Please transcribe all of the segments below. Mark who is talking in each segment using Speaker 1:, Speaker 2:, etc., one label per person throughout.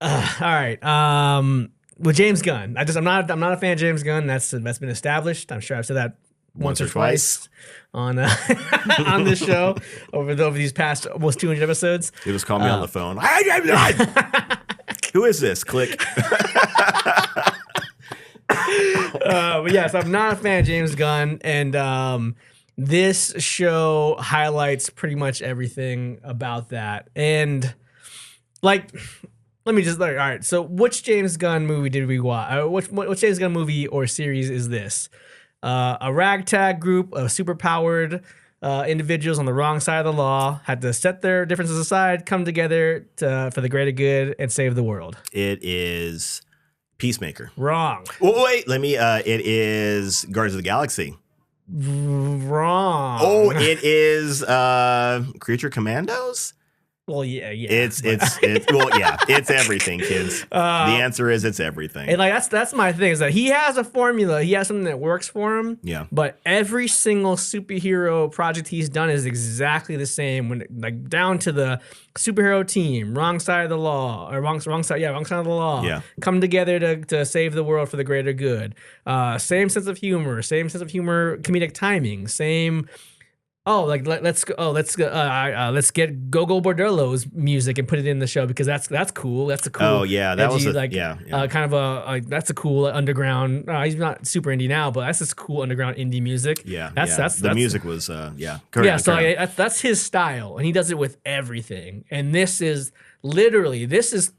Speaker 1: All right. With James Gunn, I'm not a fan of James Gunn. That's been established. I'm sure I've said that once
Speaker 2: Once
Speaker 1: or
Speaker 2: or twice.
Speaker 1: twice on on this show over these past almost 200 episodes.
Speaker 2: They just call me on the phone. Who is this? Click.
Speaker 1: But yes, I'm not a fan of James Gunn, and this show highlights pretty much everything about that. And like, let me just all right. So, which James Gunn movie did we watch? Which James Gunn movie or series is this? A ragtag group of superpowered individuals on the wrong side of the law had to set their differences aside, come together for the greater good, and save the world.
Speaker 2: It is Peacemaker.
Speaker 1: Wrong.
Speaker 2: Oh, wait, it is Guardians of the Galaxy.
Speaker 1: Wrong.
Speaker 2: Oh, it is Creature Commandos?
Speaker 1: Well, yeah.
Speaker 2: It's everything, kids. The answer is it's everything.
Speaker 1: And like that's my thing is that he has a formula. He has something that works for him.
Speaker 2: Yeah.
Speaker 1: But every single superhero project he's done is exactly the same. When like down to the superhero team, wrong side of the law, or wrong side of the law.
Speaker 2: Yeah.
Speaker 1: Come together to save the world for the greater good. Same sense of humor, comedic timing, same. Oh, like let's get Gogo Bordello's music and put it in the show because that's cool. That's a cool.
Speaker 2: Oh yeah, that was
Speaker 1: kind of that's a cool underground. He's not super indie now, but that's just cool underground indie music.
Speaker 2: Yeah,
Speaker 1: that's
Speaker 2: music was
Speaker 1: So that's his style, and he does it with everything. And this is literally this is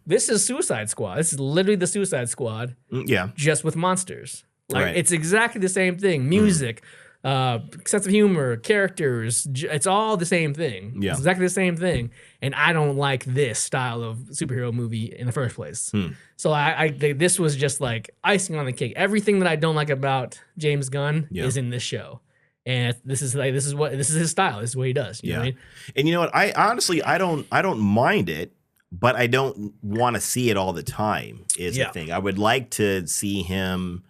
Speaker 1: Suicide Squad. This is literally the Suicide Squad.
Speaker 2: Yeah,
Speaker 1: just with monsters. Like
Speaker 2: right.
Speaker 1: It's exactly the same thing. Music. Sense of humor, characters, it's all the same thing.
Speaker 2: Yeah.
Speaker 1: It's exactly the same thing. And I don't like this style of superhero movie in the first place. So I think this was just like icing on the cake. Everything that I don't like about James Gunn is in this show. And this is his style. This is what he does. You know what I mean?
Speaker 2: And you know what? I honestly I don't mind it, but I don't want to see it all the time is the thing. I would like to see him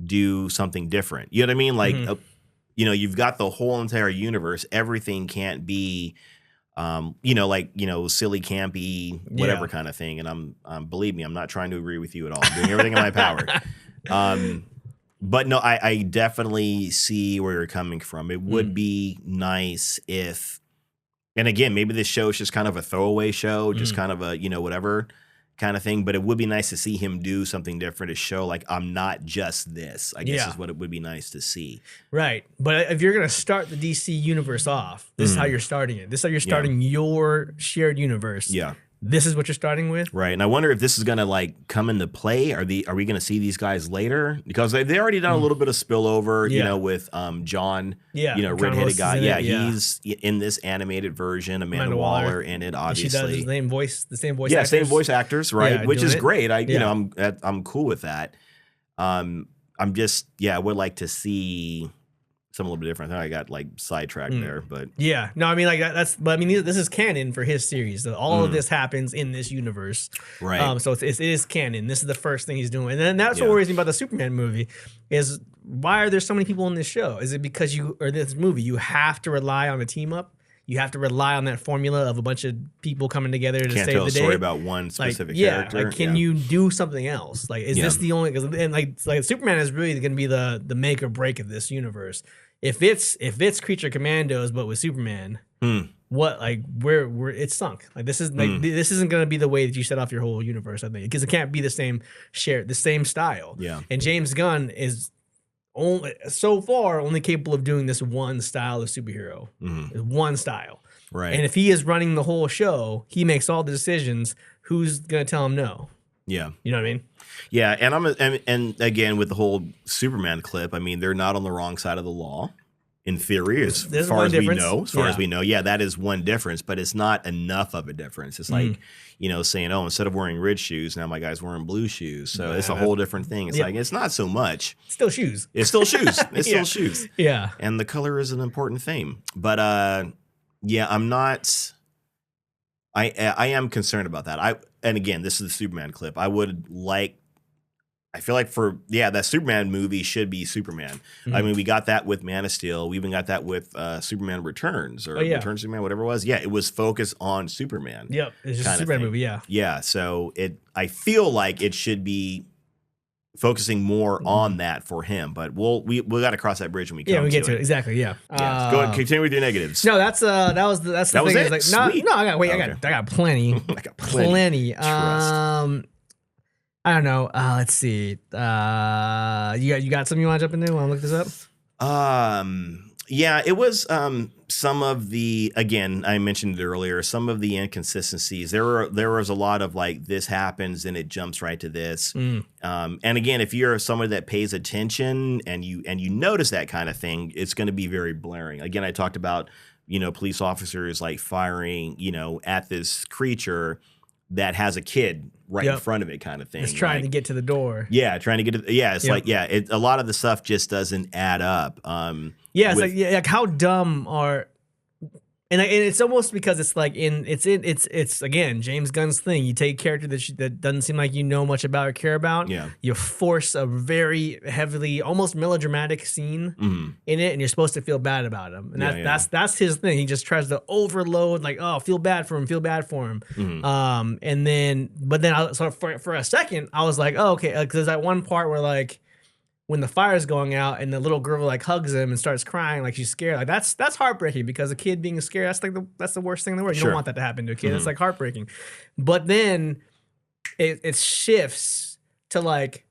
Speaker 2: do something different. You know what I mean? Like you've got the whole entire universe. Everything can't be, silly, campy, whatever kind of thing. And believe me, I'm not trying to agree with you at all. I'm doing everything in my power. But no, I definitely see where you're coming from. It would be nice if, and again, maybe this show is just kind of a throwaway show, just kind of a, whatever kind of thing, but it would be nice to see him do something different to show like I'm not just this, I guess is what it would be nice to see. Right.
Speaker 1: But if you're going to start the DC universe off, this is how you're starting it. This is how you're starting your shared universe.
Speaker 2: Yeah.
Speaker 1: This is what you're starting with.
Speaker 2: Right. And I wonder if this is going to like come into play. Are we going to see these guys later? Because they already done a little bit of spillover, with John, redheaded guy. He's in this animated version, Amanda Waller in it, obviously.
Speaker 1: She does the same voice actors.
Speaker 2: Yeah, same voice actors, right? Which is great. I'm cool with that. I would like to see something a little bit different. I think I got like sidetracked there, but
Speaker 1: no, I mean like this is canon for his series. All of this happens in this universe,
Speaker 2: right?
Speaker 1: So it is canon. This is the first thing he's doing, and then that's what worries me about the Superman movie is why are there so many people in this show? Is it because this movie you have to rely on a team up? You have to rely on that formula of a bunch of people coming together to save the day.
Speaker 2: Can't tell a story about one specific character.
Speaker 1: Can you do something else? Like, is this the only? And like Superman is really going to be the make or break of this universe. If it's Creature Commandos but with Superman, what where it's sunk. Like this isn't going to be the way that you set off your whole universe. I think because it can't be the same style.
Speaker 2: Yeah.
Speaker 1: And James Gunn is only capable of doing this one style of superhero, one style.
Speaker 2: Right.
Speaker 1: And if he is running the whole show, he makes all the decisions. Who's going to tell him no?
Speaker 2: Yeah.
Speaker 1: You know what I mean?
Speaker 2: Yeah, and again with the whole Superman clip, I mean, they're not on the wrong side of the law in theory as far as we know. That is one difference, but it's not enough of a difference. It's like, saying, "Oh, instead of wearing red shoes, now my guy's wearing blue shoes." So it's a whole different thing. It's like it's not so much.
Speaker 1: Still shoes.
Speaker 2: It's still shoes. It's still shoes.
Speaker 1: Yeah.
Speaker 2: And the color is an important thing. But I'm not I am concerned about that. And again, this is the Superman clip. I would like I feel like that Superman movie should be Superman. I mean, we got that with Man of Steel. We even got that with Superman Returns or Return Superman, whatever it was. Yeah, it was focused on Superman.
Speaker 1: Yep, it's just a Superman movie. Yeah,
Speaker 2: yeah. So I feel like it should be focusing more on that for him. But we got to cross that bridge when we come.
Speaker 1: Yeah, we get to it. Exactly. Yeah.
Speaker 2: Go ahead, continue with your negatives.
Speaker 1: No, that's the thing.
Speaker 2: It?
Speaker 1: It's like, no, I got plenty.
Speaker 2: I got plenty.
Speaker 1: I don't know. Let's see. You got something you want to jump into? Want to look this up?
Speaker 2: Yeah, it was some of the, again, I mentioned it earlier, some of the inconsistencies. There was a lot of like, this happens and it jumps right to this. And again, if you're somebody that pays attention and you notice that kind of thing, it's going to be very blaring. Again, I talked about, police officers like firing, at this creature that has a kid right in front of it, kind of thing.
Speaker 1: It's trying to get to the door.
Speaker 2: Yeah, trying to get to. Yeah, it's like a lot of the stuff just doesn't add up.
Speaker 1: It's like how dumb are. And it's almost because it's like it's again James Gunn's thing. You take a character that doesn't seem like you know much about or care about.
Speaker 2: Yeah.
Speaker 1: You force a very heavily, almost melodramatic scene in it, and you're supposed to feel bad about him. And that's his thing. He just tries to overload, like, oh, feel bad for him. And then, for a second, I was like, oh, okay, because there's that one part where like, when the fire's going out and the little girl like hugs him and starts crying like she's scared, like that's heartbreaking, because a kid being scared, that's the worst thing in the world. You don't want that to happen to a kid. It's like heartbreaking. But then it shifts to like,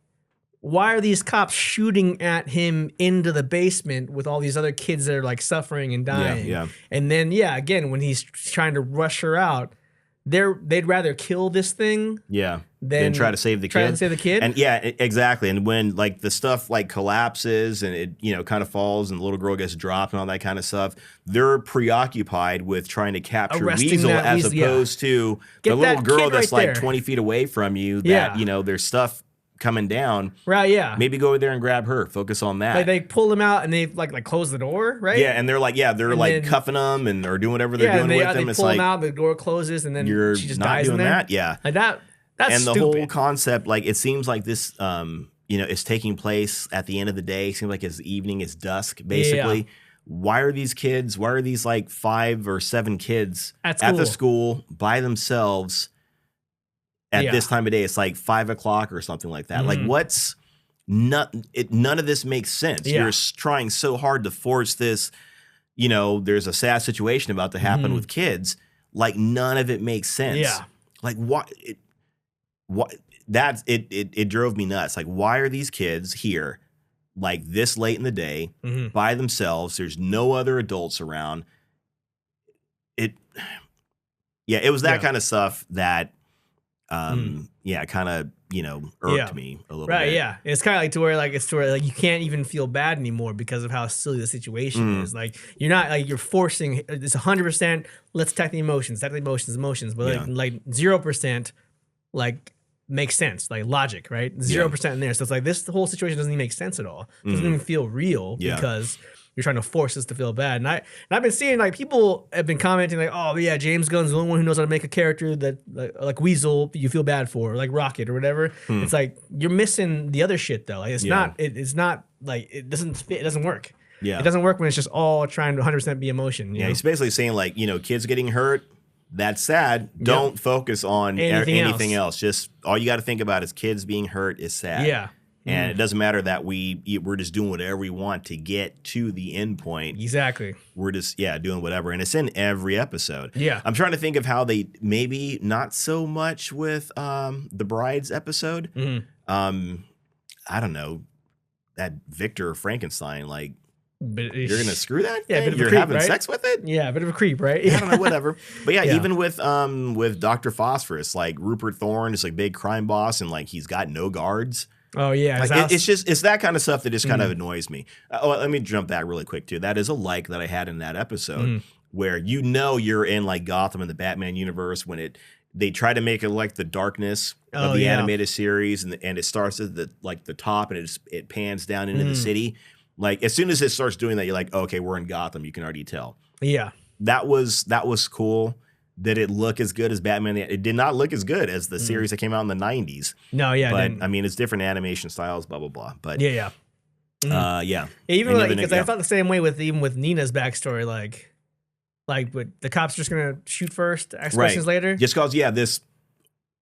Speaker 1: why are these cops shooting at him into the basement with all these other kids that are like suffering and dying?
Speaker 2: Yeah.
Speaker 1: And then again, when he's trying to rush her out, they'd rather kill this thing than
Speaker 2: try to save the kid. And exactly. And when like the stuff like collapses and it kind of falls and the little girl gets dropped and all that kind of stuff, they're preoccupied with trying to capture Weasel as opposed to the little girl that's like 20 feet away from you that there's stuff coming down.
Speaker 1: Right, yeah.
Speaker 2: Maybe go over there and grab her. Focus on that.
Speaker 1: Like they pull him out and they like close the door, right?
Speaker 2: Yeah, and they're like, then, cuffing them and they're doing whatever they're doing with them.
Speaker 1: They pull him out, the door closes, and then she just dies in there.
Speaker 2: That. Yeah.
Speaker 1: Like that's
Speaker 2: and
Speaker 1: stupid.
Speaker 2: The whole concept, like it seems like this is taking place at the end of the day. It seems like it's evening, it's dusk, basically. Yeah. Why are these like 5 or 7 kids at the school by themselves at this time of day? It's like 5 o'clock or something like that. Like none of this makes sense. You're trying so hard to force this, there's a sad situation about to happen with kids. Like none of it makes sense.
Speaker 1: Yeah.
Speaker 2: Like it drove me nuts. Like, why are these kids here like this late in the day by themselves? There's no other adults around. It was that kind of stuff that kind of irked me a little bit.
Speaker 1: Right, yeah. It's kind of like to where you can't even feel bad anymore because of how silly the situation is. Like you're not like you're forcing. It's 100%. Let's attack the emotions, but like 0%, like makes sense, like logic, right? 0% in there. So it's like the whole situation doesn't even make sense at all. It doesn't even feel real because you're trying to force us to feel bad. And I've been seeing like people have been commenting like, oh yeah, James Gunn's the only one who knows how to make a character that like Weasel you feel bad for, or like Rocket or whatever. It's like you're missing the other shit though. Like it's not like it doesn't fit. It doesn't work.
Speaker 2: Yeah,
Speaker 1: it doesn't work when it's just all trying to 100% be emotion.
Speaker 2: Yeah, he's basically saying like kids getting hurt. That's sad. Don't focus on anything else. Just all you got to think about is kids being hurt is sad.
Speaker 1: Yeah.
Speaker 2: And it doesn't matter that we're just doing whatever we want to get to the end point.
Speaker 1: Exactly.
Speaker 2: We're just doing whatever, and it's in every episode.
Speaker 1: Yeah.
Speaker 2: I'm trying to think of how they maybe not so much with the Bride's episode. I don't know, that Victor Frankenstein, like you're gonna screw that?
Speaker 1: Yeah,
Speaker 2: you're
Speaker 1: creep,
Speaker 2: having
Speaker 1: right?
Speaker 2: sex with it?
Speaker 1: Yeah, a bit of a creep, right?
Speaker 2: I don't know, whatever. But even with Dr. Phosphorus, like Rupert Thorne is like big crime boss, and like he's got no guards.
Speaker 1: Oh yeah,
Speaker 2: like it's that kind of stuff that just kind of annoys me. Let me jump back really quick too. That is a like that I had in that episode where you're in like Gotham and the Batman universe when they try to make it like the darkness of the animated series, and it starts at the top and it pans down into the city. Like as soon as it starts doing that, you're like, okay, we're in Gotham. You can already tell.
Speaker 1: Yeah,
Speaker 2: that was cool. Did it look as good as Batman? It did not look as good as the series that came out in the 90s.
Speaker 1: No, yeah.
Speaker 2: But I mean, it's different animation styles, blah, blah, blah. But
Speaker 1: yeah.
Speaker 2: yeah.
Speaker 1: Even because I felt the same way with Nina's backstory. But the cops are just going to shoot first, ask questions later.
Speaker 2: Just because, this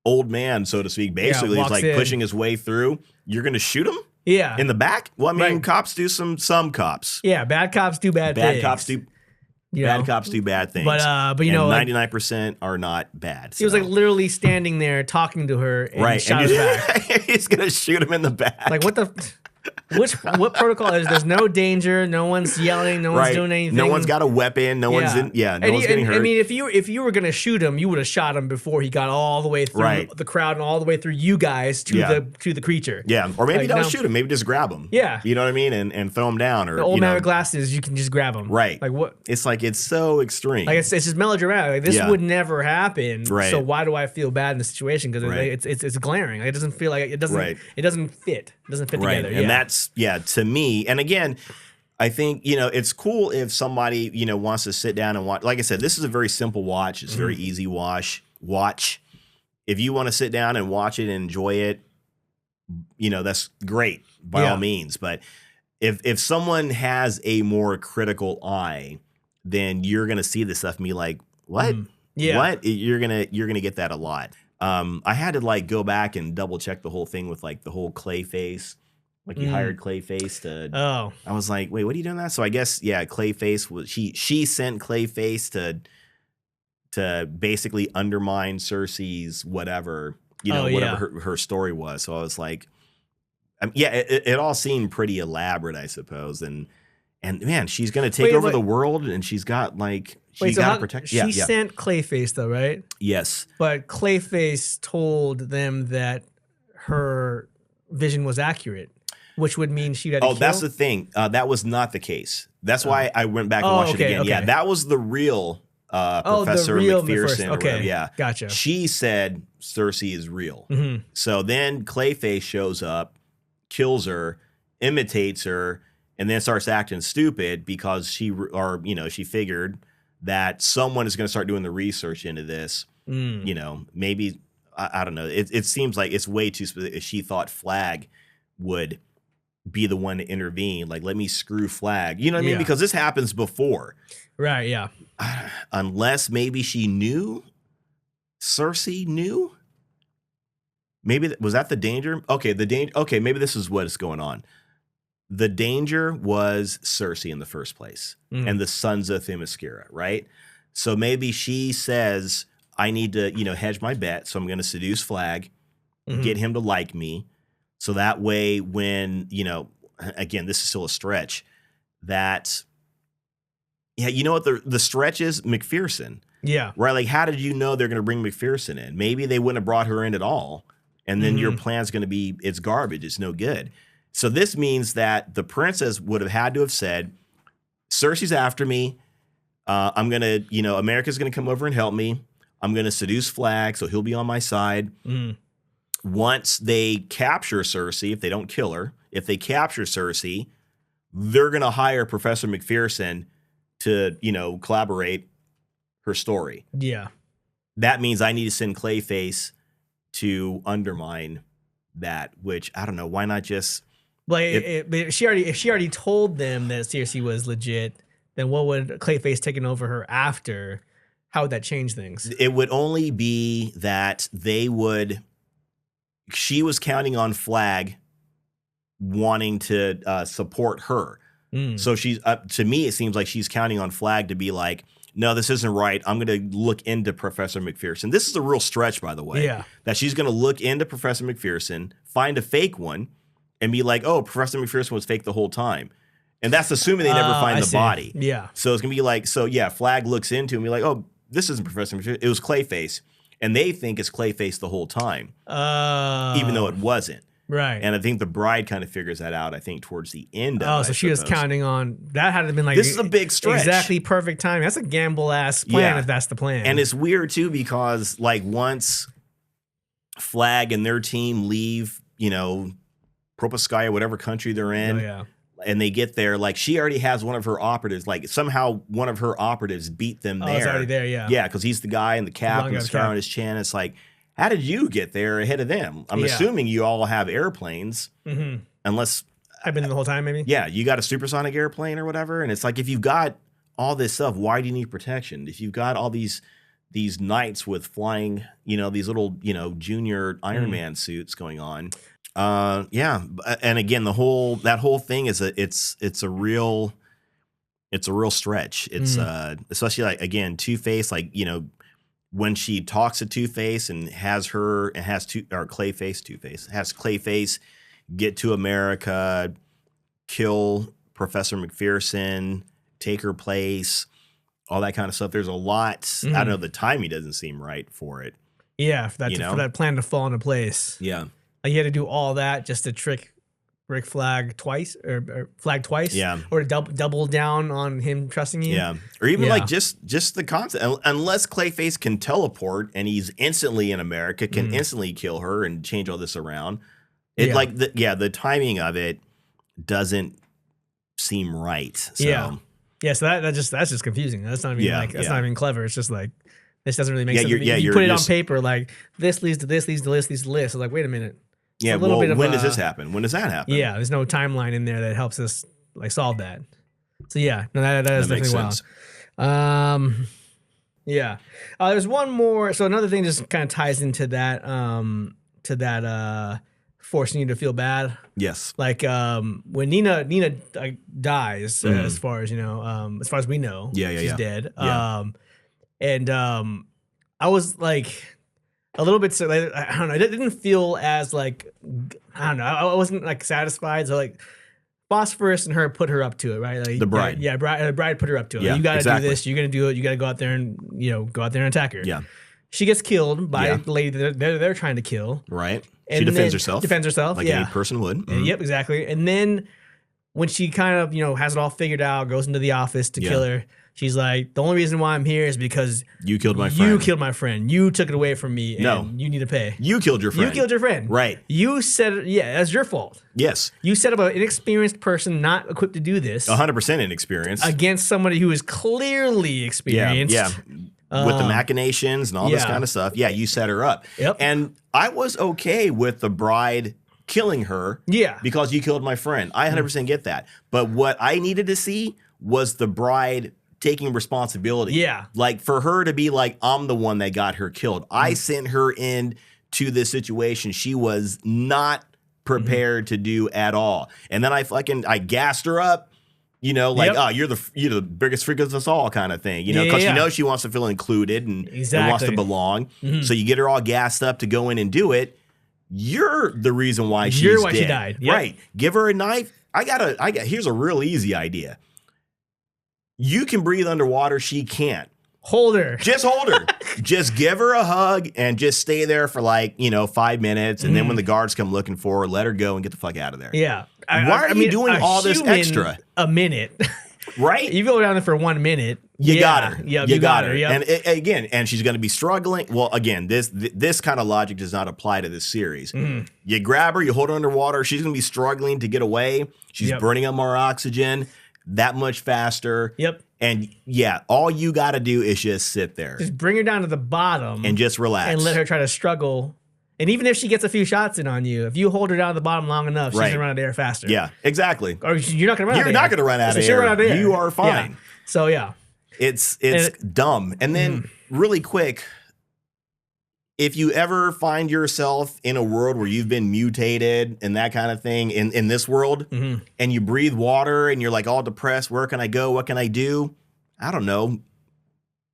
Speaker 2: old man, so to speak, basically is like pushing his way through. You're going to shoot him?
Speaker 1: Yeah.
Speaker 2: In the back? Well, I mean, cops do some cops.
Speaker 1: Yeah, bad cops do bad things.
Speaker 2: Bad cops do bad things.
Speaker 1: But you know,
Speaker 2: 99% are not bad.
Speaker 1: He was like literally standing there talking to her and shot his back.
Speaker 2: He's going to shoot him in the back.
Speaker 1: Like, what protocol is? There's no danger. No one's yelling. No one's doing anything.
Speaker 2: No one's got a weepon. No one's in. Yeah, no one's getting hurt.
Speaker 1: I mean, if you were gonna shoot him, you would have shot him before he got all the way through the crowd and all the way through you guys to the creature.
Speaker 2: Yeah, or maybe don't shoot him. Maybe just grab him.
Speaker 1: Yeah,
Speaker 2: you know what I mean, and throw him down. Or
Speaker 1: the old man with glasses, you can just grab him.
Speaker 2: Right.
Speaker 1: Like what?
Speaker 2: It's like it's so extreme.
Speaker 1: Like it's just melodramatic. Like this would never happen. Right. So why do I feel bad in the situation? Because it's glaring. Like, it doesn't feel like it doesn't fit. It doesn't fit together.
Speaker 2: And that's to me, and again, I think, it's cool if somebody, wants to sit down and watch. Like I said, this is a very simple watch. It's very easy watch. If you want to sit down and watch it and enjoy it, that's great by all means. But if someone has a more critical eye, then you're going to see this stuff and be like, what? What? You're going to get that a lot. I had to go back and double check the whole thing with the whole Clayface. Like he hired Clayface to. Oh, I was like, wait, what are you doing that? So I guess Clayface was she sent Clayface to basically undermine Cersei's whatever her story was. So I was like, it all seemed pretty elaborate, I suppose, and man, she's gonna take over the world, and she's got to protect. She
Speaker 1: sent Clayface though, right?
Speaker 2: Yes,
Speaker 1: but Clayface told them that her vision was accurate. Which would mean she had to kill?
Speaker 2: That's the thing. That was not the case. That's why I went back and watched it again. Okay. Yeah, that was the real Professor McPherson.
Speaker 1: Okay, gotcha.
Speaker 2: She said Cersei is real. Mm-hmm. So then Clayface shows up, kills her, imitates her, and then starts acting stupid because she figured that someone is going to start doing the research into this. Maybe, I don't know. It seems like it's way too specific. She thought Flag would be the one to intervene, let me screw Flag, you know what I mean? Because this happens before,
Speaker 1: right? Yeah,
Speaker 2: unless maybe she knew, Cersei knew. Maybe was that the danger? Okay, the danger. Okay, maybe this is what is going on. The danger was Cersei in the first place, and the sons of Themyscira, right? So maybe she says, "I need to, hedge my bet, so I'm going to seduce Flag, get him to like me." So that way, when, again, this is still a stretch, that, what the stretch is? McPherson.
Speaker 1: Yeah.
Speaker 2: Right? How did you know they're going to bring McPherson in? Maybe they wouldn't have brought her in at all. And then your plan's going to be, it's garbage. It's no good. So this means that the princess would have had to have said, Cersei's after me. I'm going to, America's going to come over and help me. I'm going to seduce Flag, so he'll be on my side. Once they capture Cersei, if they don't kill her, if they capture Cersei, they're going to hire Professor McPherson to, collaborate her story.
Speaker 1: Yeah.
Speaker 2: That means I need to send Clayface to undermine that, which I don't know. Why not just
Speaker 1: if she already told them that Cersei was legit, then what would Clayface taking over her after? How would that change things?
Speaker 2: It would only be that she was counting on Flag wanting to support her. So she's to me, it seems like she's counting on Flag to be like, no, this isn't right. I'm going to look into Professor McPherson. This is a real stretch, by the way.
Speaker 1: Yeah.
Speaker 2: That she's going to look into Professor McPherson, find a fake one, and be like, oh, Professor McPherson was fake the whole time. And that's assuming they never find the body.
Speaker 1: Yeah.
Speaker 2: So it's going to be like, Flag looks into him and be like, oh, this isn't Professor McPherson. It was Clayface. And they think it's Clayface the whole time, even though it wasn't.
Speaker 1: Right.
Speaker 2: And I think the bride kind of figures that out, I think, towards the end of it.
Speaker 1: Oh, so she was counting on, that had to have been
Speaker 2: this is a big stretch.
Speaker 1: Exactly perfect time. That's a gamble-ass plan if that's the plan.
Speaker 2: And it's weird, too, because, once Flag and their team leave, Propaskaya, whatever country they're in, and they get there, like she already has one of her operatives. Like somehow one of her operatives beat them there.
Speaker 1: It's already there, yeah.
Speaker 2: Yeah, because he's the guy in the cap and the scar on his chin. It's like, how did you get there ahead of them? I'm assuming you all have airplanes, unless
Speaker 1: I've been in the whole time, maybe.
Speaker 2: Yeah, you got a supersonic airplane or whatever, and it's like if you've got all this stuff, why do you need protection? If you've got all these knights with flying, these little, junior Iron Man suits going on. Yeah, and again, that whole thing is it's a real stretch. It's especially like again Two-Face, like when she talks to Two-Face and has Clayface Two-Face has Clayface get to America, kill Professor McPherson, take her place, all that kind of stuff. There's a lot. I don't know. The timing doesn't seem right for it.
Speaker 1: Yeah, for that plan to fall into place.
Speaker 2: Yeah.
Speaker 1: Like you had to do all that just to trick Rick Flag twice or Flag twice.
Speaker 2: Yeah.
Speaker 1: Or double down on him trusting you.
Speaker 2: Yeah. Or even like just the concept. Unless Clayface can teleport and he's instantly in America, can instantly kill her and change all this around. The timing of it doesn't seem right. So.
Speaker 1: Yeah. Yeah. So that's just confusing. That's not even that's not even clever. It's just like this doesn't really make sense. You put it on paper like this leads to this, leads to this, leads to this. So like, wait a minute.
Speaker 2: Yeah, well, when does this happen? When does that happen?
Speaker 1: Yeah, there's no timeline in there that helps us like solve that. So yeah, no, that is definitely wild. Yeah. There's one more. So another thing just kind of ties into that, forcing you to feel bad.
Speaker 2: Yes.
Speaker 1: Like when Nina dies, as far as as far as we know, she's dead.
Speaker 2: Yeah.
Speaker 1: I was like a little bit, I don't know, it didn't feel as like, I don't know, I wasn't like satisfied. So like Phosphorus and her put her up to it, right? Like,
Speaker 2: the bride.
Speaker 1: Yeah, bride put her up to it.
Speaker 2: Yeah,
Speaker 1: Like, you got to do this. You're going to do it. You got to go out there and, attack her.
Speaker 2: Yeah.
Speaker 1: She gets killed by the lady that they're trying to kill.
Speaker 2: Right.
Speaker 1: And
Speaker 2: she defends herself. Like any person would.
Speaker 1: Mm-hmm. Yep, exactly. And then when she kind of, has it all figured out, goes into the office to kill her, she's like, the only reason why I'm here is because
Speaker 2: you killed my friend.
Speaker 1: You killed my friend. You took it away from me. And you need to pay.
Speaker 2: You killed your friend.
Speaker 1: You killed your friend.
Speaker 2: Right.
Speaker 1: You said, that's your fault.
Speaker 2: Yes.
Speaker 1: You set up an inexperienced person not equipped to do this.
Speaker 2: 100% inexperienced.
Speaker 1: Against somebody who is clearly experienced.
Speaker 2: Yeah. With the machinations and all this kind of stuff. Yeah, you set her up.
Speaker 1: Yep.
Speaker 2: And I was okay with the bride killing her.
Speaker 1: Yeah.
Speaker 2: Because you killed my friend. I 100% get that. But what I needed to see was the bride taking responsibility.
Speaker 1: Yeah.
Speaker 2: Like for her to be like, I'm the one that got her killed. I sent her into this situation she was not prepared to do at all. And then I gassed her up. You're the biggest freak of us all kind of thing, because she wants to feel included and wants to belong. Mm-hmm. So you get her all gassed up to go in and do it. You're the reason why she's dead.
Speaker 1: She died. Yep.
Speaker 2: Right. Give her a knife. Here's a real easy idea. You can breathe underwater. She can't.
Speaker 1: Hold her.
Speaker 2: Just hold her. Just give her a hug and just stay there for 5 minutes. And then when the guards come looking for her, let her go and get the fuck out of there.
Speaker 1: Yeah.
Speaker 2: Why are you doing all this extra?
Speaker 1: A minute.
Speaker 2: Right?
Speaker 1: You go down there for 1 minute.
Speaker 2: You got her.
Speaker 1: Yeah, you got her. Yep.
Speaker 2: And she's going to be struggling. Well, again, this kind of logic does not apply to this series. You grab her, you hold her underwater. She's going to be struggling to get away. She's burning up more oxygen that much faster.
Speaker 1: Yep.
Speaker 2: And all you got to do is just sit there.
Speaker 1: Just bring her down to the bottom.
Speaker 2: And just relax.
Speaker 1: And let her try to struggle. And even if she gets a few shots in on you, if you hold her down to the bottom long enough, she's going to run out of air faster.
Speaker 2: Yeah, exactly.
Speaker 1: Or you're not going to run out of air.
Speaker 2: You're not going to run out of air.
Speaker 1: Run out of air.
Speaker 2: You are fine.
Speaker 1: Yeah. So, yeah.
Speaker 2: It's dumb. And then really quick, if you ever find yourself in a world where you've been mutated and that kind of thing in this world, and you breathe water and you're like all depressed, where can I go? What can I do? I don't know.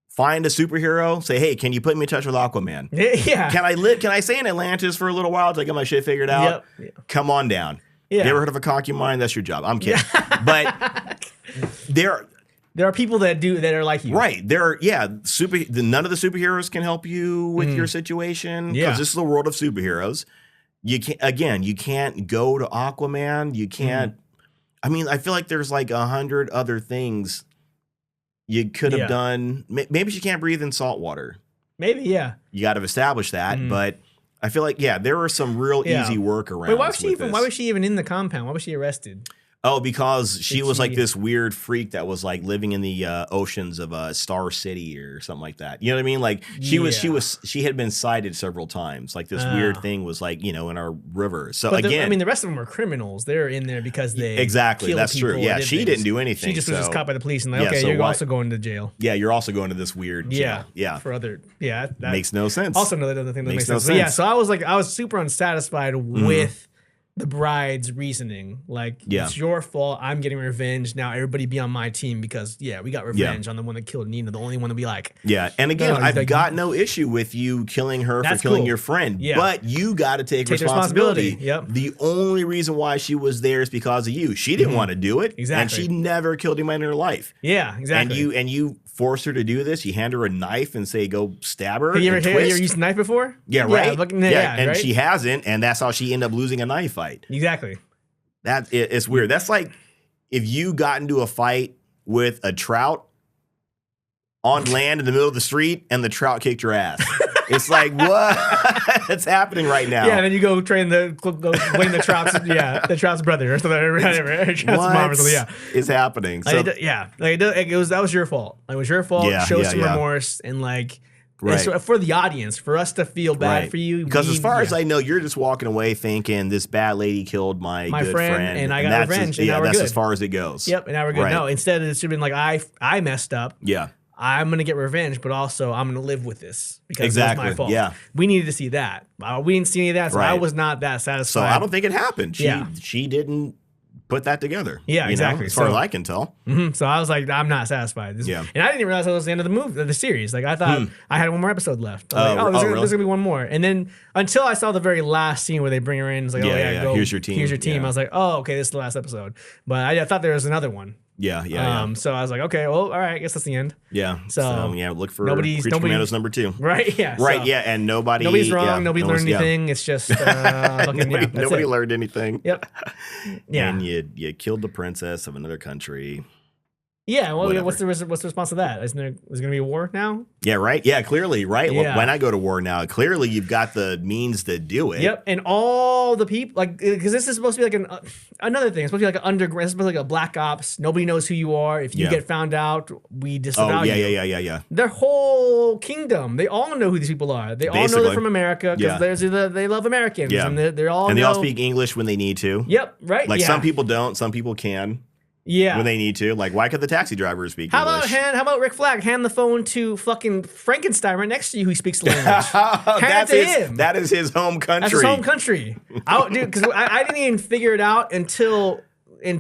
Speaker 2: Find a superhero. Say, hey, can you put me in touch with Aquaman?
Speaker 1: Yeah.
Speaker 2: Can I stay in Atlantis for a little while till I get my shit figured out? Yep. Come on down.
Speaker 1: Yeah.
Speaker 2: You ever heard of a concubine? That's your job. I'm kidding. But there
Speaker 1: are people that are like you.
Speaker 2: Right. None of the superheroes can help you with your situation. Because this is the world of superheroes. You can't go to Aquaman. You can't. I mean, I feel like there's like 100 other things you could have done. Maybe she can't breathe in salt water.
Speaker 1: Maybe, yeah.
Speaker 2: You got to establish that. But I feel like, there were some real easy workarounds.
Speaker 1: Wait, why was she even in the compound? Why was she arrested?
Speaker 2: Oh, because she was like this weird freak that was like living in the oceans of Star City or something like that. You know what I mean? Like she had been sighted several times. Like this weird thing was like, in our river. So but again,
Speaker 1: I mean, the rest of them were criminals. They're in there because they
Speaker 2: exactly. That's true. Yeah, she didn't do anything.
Speaker 1: She just was caught by the police and like, okay, you're also going to jail.
Speaker 2: Yeah, you're also going to this weird jail. Yeah.
Speaker 1: For other, that
Speaker 2: makes no sense.
Speaker 1: Also, another thing that makes no sense. So I was super unsatisfied with the bride's reasoning. Like, it's your fault. I'm getting revenge. Now everybody be on my team because, we got revenge on the one that killed Nina, the only one that we like.
Speaker 2: Yeah. And again, I've got no issue with you killing her for killing your friend. Yeah. But you got to take responsibility.
Speaker 1: Yep.
Speaker 2: The only reason why she was there is because of you. She didn't want to do it.
Speaker 1: Exactly.
Speaker 2: And she never killed anyone in her life.
Speaker 1: Yeah, exactly.
Speaker 2: And you force her to do this. You hand her a knife and say, go stab her.
Speaker 1: Have you ever used a knife before?
Speaker 2: Yeah, right? And
Speaker 1: right?
Speaker 2: she hasn't. And that's how she ended up losing a knife fight.
Speaker 1: Exactly.
Speaker 2: It's weird. That's like if you got into a fight with a trout on land in the middle of the street and the trout kicked your ass. It's like, what? It's happening right now.
Speaker 1: Yeah, and then you go blame the trout's the trout's brother or something. Trout's mom or something. Yeah,
Speaker 2: it's happening. So
Speaker 1: that was your fault. Like, it was your fault. Show some remorse and like. Right. So for the audience, for us to feel bad for you.
Speaker 2: Because as far as I know, you're just walking away thinking this bad lady killed my good friend.
Speaker 1: And I got revenge. And now we're
Speaker 2: that's
Speaker 1: good.
Speaker 2: as far as it goes.
Speaker 1: Yep, and now we're good. Right. No, instead it should have been like, I messed up.
Speaker 2: Yeah.
Speaker 1: I'm going to get revenge, but also I'm going to live with this because it was my fault.
Speaker 2: Yeah.
Speaker 1: We needed to see that. We didn't see any of that, so I was not that satisfied.
Speaker 2: So I don't think it happened. She didn't put that together.
Speaker 1: Yeah, exactly.
Speaker 2: As far as I can tell.
Speaker 1: Mm-hmm. So I was like, I'm not satisfied. And I didn't even realize that was the end of the series. Like, I thought I had one more episode left. I was like, there's going to be one more. And then until I saw the very last scene where they bring her in, it's like, go,
Speaker 2: here's your team.
Speaker 1: Here's your team. I was like, oh, okay, this is the last episode. But I thought there was another one.
Speaker 2: Yeah.
Speaker 1: So I was like, okay, well, all right, I guess that's the end.
Speaker 2: Yeah.
Speaker 1: So
Speaker 2: look for Creature Commandos number 2.
Speaker 1: Right. Yeah.
Speaker 2: Right. And nobody's
Speaker 1: wrong.
Speaker 2: Yeah,
Speaker 1: nobody learned anything. It's just
Speaker 2: nobody learned anything.
Speaker 1: Yep. Yeah.
Speaker 2: And you killed the princess of another country.
Speaker 1: Yeah, well, what's the response to that? Is there going to be a war now?
Speaker 2: Yeah, right. Yeah, clearly, right. Yeah. Why not go to war now? Clearly, you've got the means to do it.
Speaker 1: Yep, and all the people, like, because this is supposed to be like another thing. It's supposed to be like an underground. It's supposed to be like a black ops. Nobody knows who you are. If you get found out, we disavow you.
Speaker 2: Yeah.
Speaker 1: Their whole kingdom, they all know who these people are. They all know they're from America because they love Americans.
Speaker 2: Yeah.
Speaker 1: And they're all
Speaker 2: and they all speak English when they need to.
Speaker 1: Yep, right.
Speaker 2: Like some people don't. Some people can.
Speaker 1: Yeah.
Speaker 2: When they need to. Like, why could the taxi driver speak English?
Speaker 1: How about Rick Flag? Hand the phone to fucking Frankenstein right next to you who speaks the language. Hand it to him.
Speaker 2: That is his home country.
Speaker 1: That's his home country. Dude, because I didn't even figure it out until he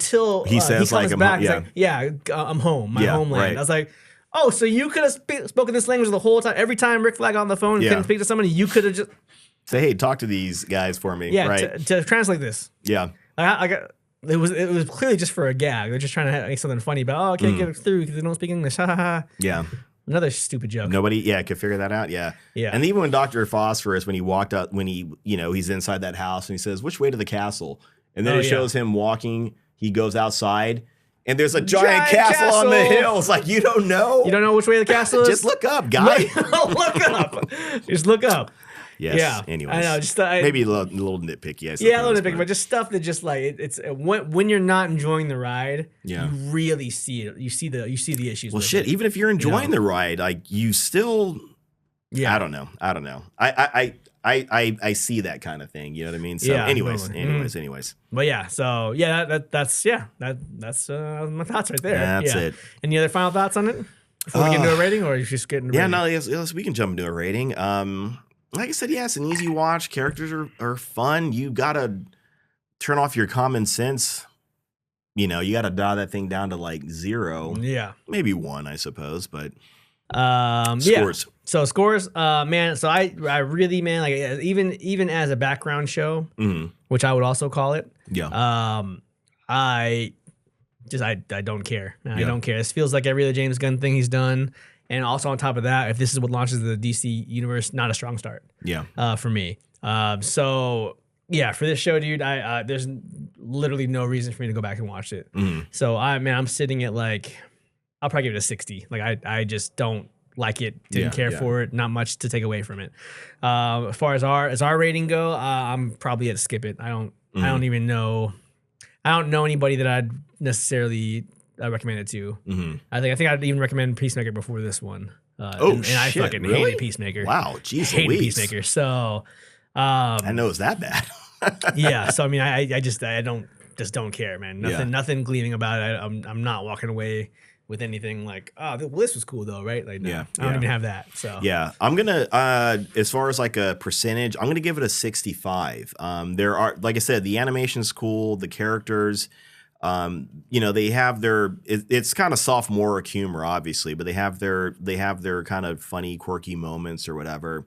Speaker 1: says, he comes back. He's like, I'm home. My homeland. Right. I was like, oh, so you could have spoken this language the whole time. Every time Rick Flag on the phone and couldn't speak to somebody, you could have just...
Speaker 2: Say, hey, talk to these guys for me.
Speaker 1: Yeah,
Speaker 2: right?
Speaker 1: to translate this.
Speaker 2: Yeah.
Speaker 1: It was clearly just for a gag. They're just trying to make something funny about, I can't get it through because they don't speak English.
Speaker 2: Yeah.
Speaker 1: Another stupid joke.
Speaker 2: Nobody, could figure that out. Yeah. And even when Dr. Phosphorus, when he walked out, when he, he's inside that house and he says, which way to the castle? And then it shows him walking. He goes outside and there's a giant castle on the hills. Like, you don't know.
Speaker 1: You don't know which way the castle is?
Speaker 2: Just look up, guy.
Speaker 1: Look up. Just look up.
Speaker 2: Yes.
Speaker 1: Yeah.
Speaker 2: Anyways,
Speaker 1: I know. Just
Speaker 2: maybe a little nitpicky.
Speaker 1: A little nitpicky, but just stuff that just like it's when you're not enjoying the ride, you really see it. You see the issues.
Speaker 2: Well, shit. Even if you're enjoying the ride, like you still. Yeah. I don't know. I see that kind of thing. You know what I mean? So, anyways.
Speaker 1: But yeah. So that's my thoughts right there.
Speaker 2: That's it.
Speaker 1: Any other final thoughts on it before we get into a rating, or are you just getting?
Speaker 2: Yes, we can jump into a rating. Like I said, it's an easy watch. Characters are fun. You gotta turn off your common sense. You gotta dial that thing down to like 0.
Speaker 1: Yeah.
Speaker 2: Maybe 1, I suppose, but
Speaker 1: scores.
Speaker 2: Yeah.
Speaker 1: So scores, man. So I really, man, like even as a background show, which I would also call it.
Speaker 2: Yeah.
Speaker 1: I don't care. I don't care. This feels like every other James Gunn thing he's done. And also on top of that, if this is what launches the DC universe, not a strong start.
Speaker 2: Yeah.
Speaker 1: For me. For this show, dude, there's literally no reason for me to go back and watch it. So I'm sitting at like, I'll probably give it a 60. Like I just don't like it. Didn't care for it. Not much to take away from it. As far as our rating go, I'm probably at skip it. I don't even know. I don't know anybody that I'd necessarily recommend it to. I think I'd even recommend Peacemaker before this one. And I fucking hated Peacemaker.
Speaker 2: Wow, jeez,
Speaker 1: hated Peacemaker. So
Speaker 2: I know it's that bad.
Speaker 1: yeah. So I mean, I don't care, man. Nothing gleaming about it. I'm not walking away with anything like, oh, this was cool though, right? Like, no, I don't even have that. So
Speaker 2: yeah, I'm gonna as far as like a percentage, I'm gonna give it a 65. There are, like I said, the animation's cool, the characters, they have their it's kind of sophomoric humor, obviously, but they have their kind of funny, quirky moments or whatever.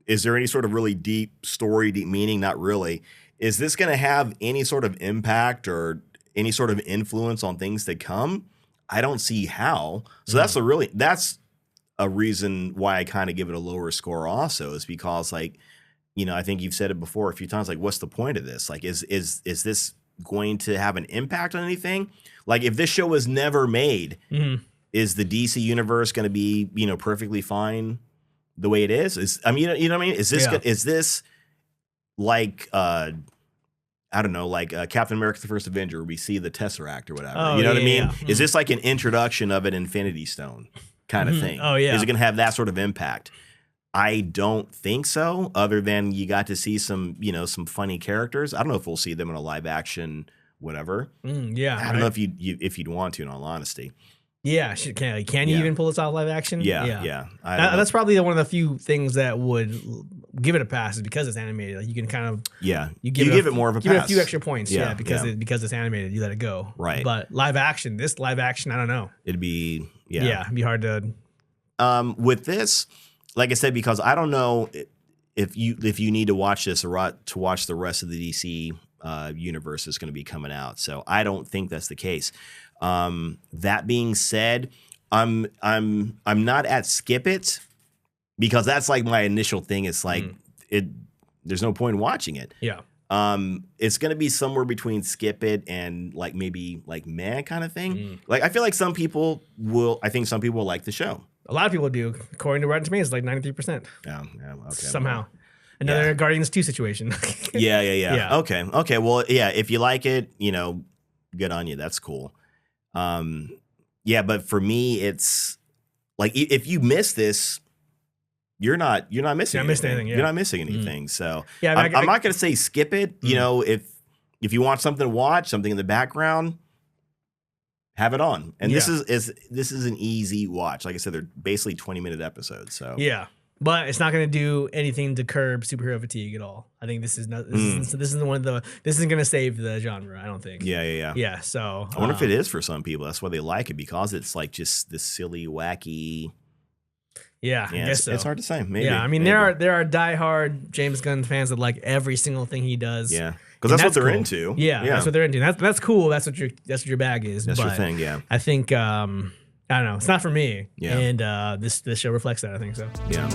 Speaker 2: Is there any sort of really deep story, deep meaning? Not really. Is this gonna have any sort of impact or any sort of influence on things that come? I don't see how. So that's a reason why I kind of give it a lower score also, is because, like, I think you've said it before a few times, like, what's the point of this? Like, is this going to have an impact on anything? Like, if this show was never made, is the DC universe going to be, perfectly fine the way it is? You know what I mean? Is this like, I don't know, like Captain America: The First Avenger, where we see the Tesseract or whatever.
Speaker 1: Oh,
Speaker 2: you know what I mean?
Speaker 1: Yeah.
Speaker 2: Is this like an introduction of an Infinity Stone kind of thing?
Speaker 1: Oh, yeah.
Speaker 2: Is it going to have that sort of impact? I don't think so, other than you got to see some, some funny characters. I don't know if we'll see them in a live action whatever.
Speaker 1: Yeah.
Speaker 2: I don't know if you'd want to, in all honesty.
Speaker 1: Yeah, can you even pull this off live action?
Speaker 2: Yeah.
Speaker 1: That's probably one of the few things that would give it a pass, is because it's animated. Like, you can kind of you give it more of a pass. Give it a few extra points, because it's animated. You let it go,
Speaker 2: right?
Speaker 1: But live action, I don't know.
Speaker 2: It'd be
Speaker 1: it'd be hard to.
Speaker 2: With this, like I said, because I don't know if you need to watch this or to watch the rest of the DC universe is going to be coming out. So I don't think that's the case. That being said, I'm not at skip it, because that's like my initial thing. It's like there's no point in watching it.
Speaker 1: Yeah.
Speaker 2: It's gonna be somewhere between skip it and like maybe like meh kind of thing. Like, I feel like some people will like the show.
Speaker 1: A lot of people do. According to Rotten Tomatoes, like 93%.
Speaker 2: Yeah, okay.
Speaker 1: Somehow. Another Guardians 2 situation.
Speaker 2: Yeah. Okay. Well, yeah, if you like it, good on you. That's cool. But for me, it's like, if you miss this, you're not missing anything. You're not missing anything. So I'm not going to say skip it. If you want something to watch, something in the background, have it on. And this is an easy watch. Like I said, they're basically 20-minute episodes. So
Speaker 1: yeah. But it's not going to do anything to curb superhero fatigue at all. I think this isn't going to save the genre, I don't think.
Speaker 2: Yeah.
Speaker 1: So
Speaker 2: I wonder if it is for some people. That's why they like it, because it's like just this silly, wacky.
Speaker 1: Yeah, I guess so.
Speaker 2: It's hard to say. Maybe.
Speaker 1: Yeah, I mean, there are diehard James Gunn fans that like every single thing he does.
Speaker 2: Yeah, because that's what they're into.
Speaker 1: Yeah, that's what they're into. That's cool. That's what your bag is.
Speaker 2: That's your thing. Yeah.
Speaker 1: I think I don't know. It's not for me.
Speaker 2: Yeah.
Speaker 1: And this show reflects that. I think so.
Speaker 2: Yeah.